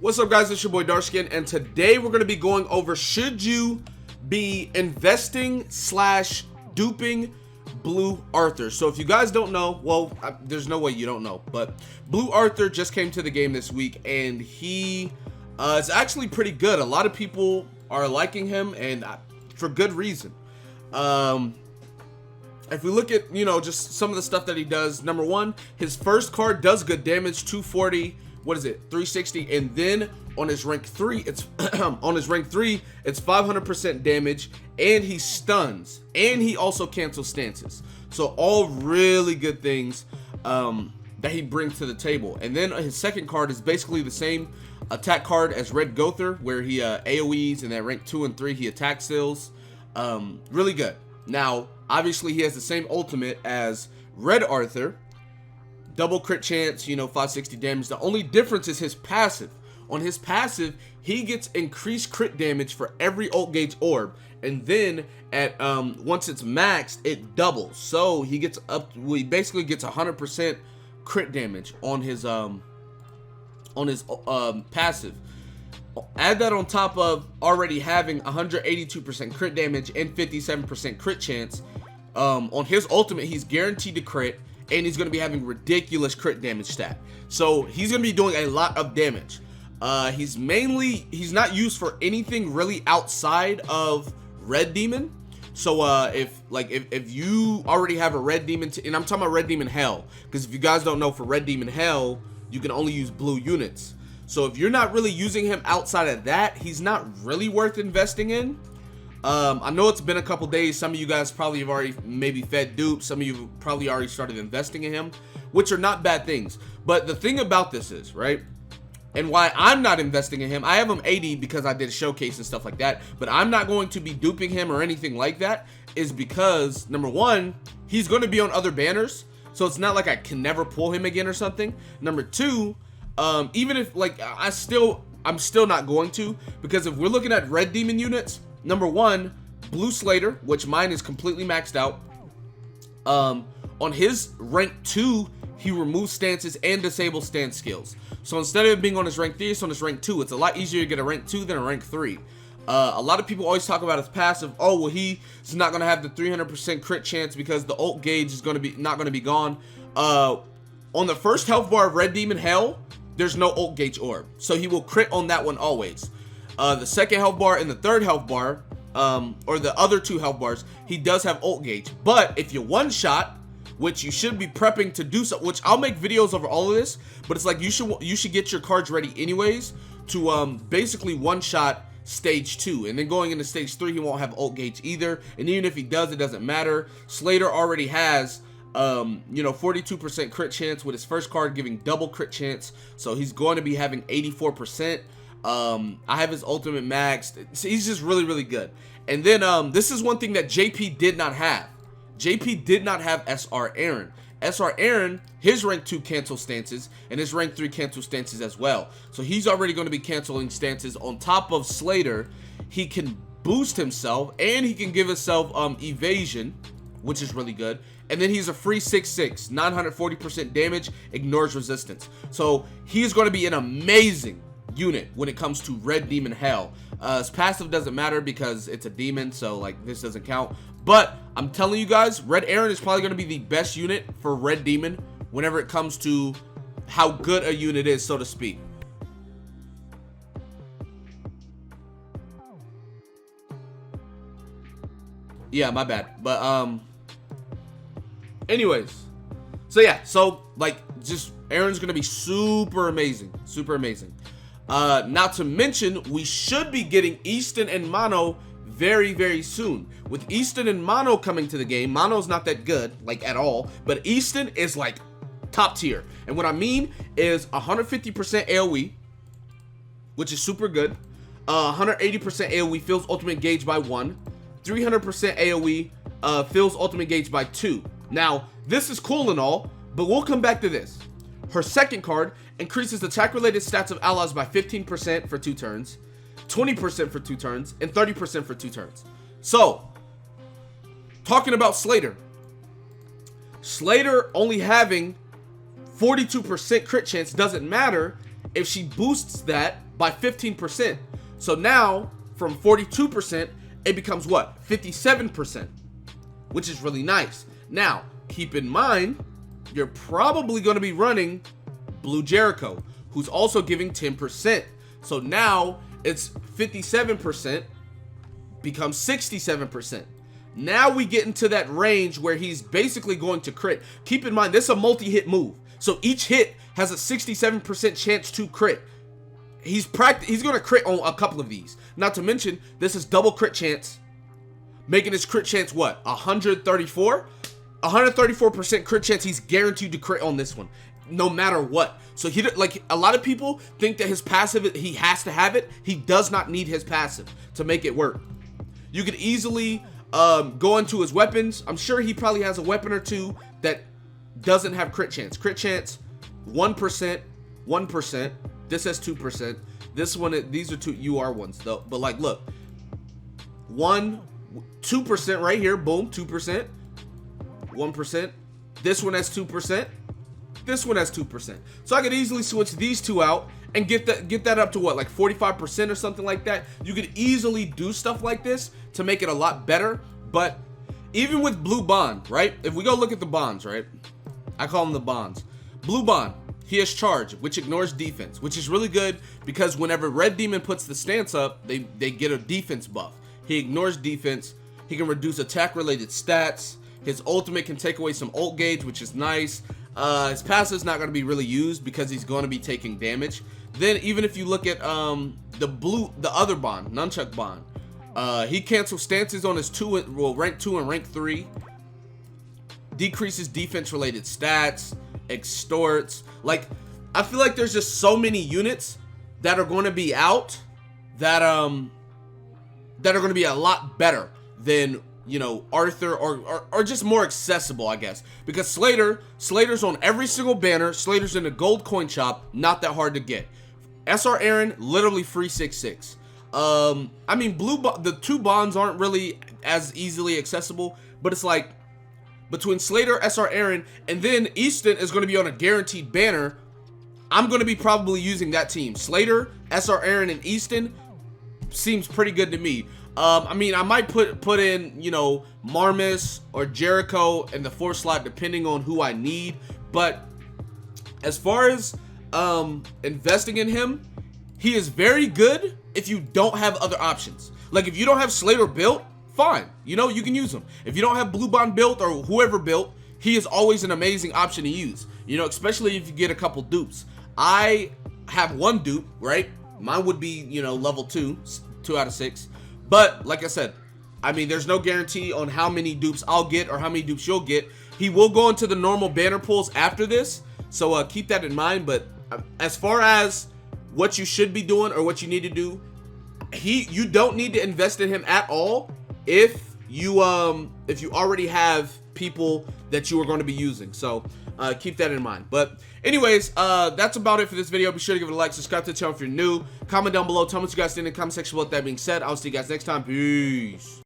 What's up, guys? It's your boy Darskin, and today we're going to be going over should you be investing / duping Blue Arthur. So if you guys don't know, well, there's no way you don't know, but Blue Arthur just came to the game this week, and he is actually pretty good. A lot of people are liking him, and for good reason. If we look at, just some of the stuff that he does, number one, his first card does good damage, 240, 360, and then on his rank 3, it's on his rank 3, it's 500% damage, and he stuns, and he also cancels stances. So all really good things that he brings to the table. And then his second card is basically the same attack card as Red Gother, where he AoEs, and at rank 2 and 3 he attack steals. Really good. Now obviously he has the same ultimate as Red Arthur, double crit chance, 560 damage. The only difference is his passive. On his passive, he gets increased crit damage for every ult gauge orb, and then at once it's maxed, it doubles. So he gets he basically gets 100% crit damage on his passive. Add that on top of already having 182% crit damage and 57% crit chance. On his ultimate, he's guaranteed to crit, and he's going to be having ridiculous crit damage stat. So he's going to be doing a lot of damage. He's not used for anything really outside of Red Demon. So if you already have a Red Demon, and I'm talking about Red Demon Hell, because if you guys don't know, for Red Demon Hell, you can only use blue units. So if you're not really using him outside of that, he's not really worth investing in. I know it's been a couple days. Some of you guys probably have already maybe fed dupes. Some of you probably already started investing in him, which are not bad things. But the thing about this is, right, and why I'm not investing in him, I have him 80 because I did a showcase and stuff like that, but I'm not going to be duping him or anything like that, is because, number one, he's going to be on other banners, so it's not like I can never pull him again or something. Number two, even if, I'm still not going to, because if we're looking at Red Demon units, number one, Blue Slater, which mine is completely maxed out. On his rank 2, he removes stances and disables stance skills. So instead of it being on his rank 3, it's on his rank 2. It's a lot easier to get a rank 2 than a rank 3. A lot of people always talk about his passive. Oh, well, he's not going to have the 300% crit chance because the ult gauge is not going to be gone. On the first health bar of Red Demon Hell, there's no ult gauge orb, so he will crit on that one always. The second health bar and the third health bar, or the other two health bars, he does have ult gauge. But if you one shot, which you should be prepping to do so, which I'll make videos over all of this, but it's like you should get your cards ready anyways to basically one shot stage 2, and then going into stage 3 he won't have ult gauge either, and even if he does, it doesn't matter. Slater already has 42% crit chance with his first card giving double crit chance, so he's going to be having 84%. I have his ultimate maxed. So he's just really, really good. And then this is one thing that JP did not have. JP did not have SR Aaron. SR Aaron, his rank 2 cancel stances, and his rank 3 cancel stances as well. So he's already going to be canceling stances. On top of Slater, he can boost himself, and he can give himself evasion, which is really good. And then he's a free 6/6, 940% damage, ignores resistance. So he's going to be an amazing unit when it comes to Red Demon Hell. His passive doesn't matter because it's a demon, so this doesn't count. But I'm telling you guys, Red Aaron is probably going to be the best unit for Red Demon whenever it comes to how good a unit is, so to speak. Yeah, my bad. But anyways, so yeah, just Aaron's going to be super amazing, super amazing. Not to mention, we should be getting Easton and Mono very, very soon. With Easton and Mono coming to the game, Mono's not that good, at all, but Easton is, top tier. And what I mean is 150% AoE, which is super good, 180% AoE fills ultimate gauge by 1, 300% AoE fills ultimate gauge by 2. Now, this is cool and all, but we'll come back to this. Her second card increases attack-related stats of allies by 15% for 2 turns, 20% for 2 turns, and 30% for 2 turns. So, talking about Slater. Slater only having 42% crit chance doesn't matter if she boosts that by 15%. So now from 42%, it becomes what? 57%, which is really nice. Now, keep in mind, you're probably going to be running Blue Jericho, who's also giving 10%. So now it's 57% becomes 67%. Now we get into that range where he's basically going to crit. Keep in mind, this is a multi-hit move. So each hit has a 67% chance to crit. He's going to crit on a couple of these. Not to mention, this is double crit chance, making his crit chance what? 134? 134% crit chance. He's guaranteed to crit on this one, no matter what. So he, like, a lot of people think that his passive, he has to have it. He does not need his passive to make it work. You could easily go into his weapons. I'm sure he probably has a weapon or two that doesn't have crit chance. Crit chance 1%, 1%. This has 2%. This one, these are two UR ones though. But like, look, 2% right here. Boom, 2%, 1%. This one has 2%. This one has 2%. So I could easily switch these two out and get that up to what, like 45% or something like that. You could easily do stuff like this to make it a lot better. But even with Blue Bond, right? If we go look at the bonds, right? I call them the bonds. Blue Bond, he has charge, which ignores defense, which is really good because whenever Red Demon puts the stance up, they get a defense buff. He ignores defense. He can reduce attack-related stats. His ultimate can take away some ult gauge, which is nice. His passive is not going to be really used because he's going to be taking damage. Then even if you look at the other bond, Nunchuck Bond, he cancels stances on his rank 2 and rank 3. Decreases defense-related stats, extorts. Like, I feel like there's just so many units that are going to be out that are going to be a lot better than, you know, Arthur, or just more accessible, I guess, because Slater's on every single banner. Slater's in the gold coin shop, not that hard to get. SR Aaron, literally free 6/6. I mean, the two bonds aren't really as easily accessible, but it's like between Slater, SR Aaron, and then Easton is going to be on a guaranteed banner. I'm going to be probably using that team. Slater, SR Aaron, and Easton seems pretty good to me. I mean, I might put in, you know, Marmus or Jericho in the 4th slot depending on who I need. But as far as investing in him, he is very good if you don't have other options. Like, if you don't have Slater built, fine, you know, you can use him. If you don't have Blue Bond built or whoever built, he is always an amazing option to use, you know, especially if you get a couple dupes. I have one dupe, right? Mine would be, you know, level 2 out of 6. But like I said, I mean, there's no guarantee on how many dupes I'll get or how many dupes you'll get. He will go into the normal banner pools after this, so keep that in mind. But as far as what you should be doing or what you need to do, you don't need to invest in him at all if you already have people that you are going to be using. So keep that in mind. But anyways, that's about it for this video. Be sure to give it a like, subscribe to the channel if you're new, comment down below, tell me what you guys think in the comment section. With that being said, I'll see you guys next time. Peace.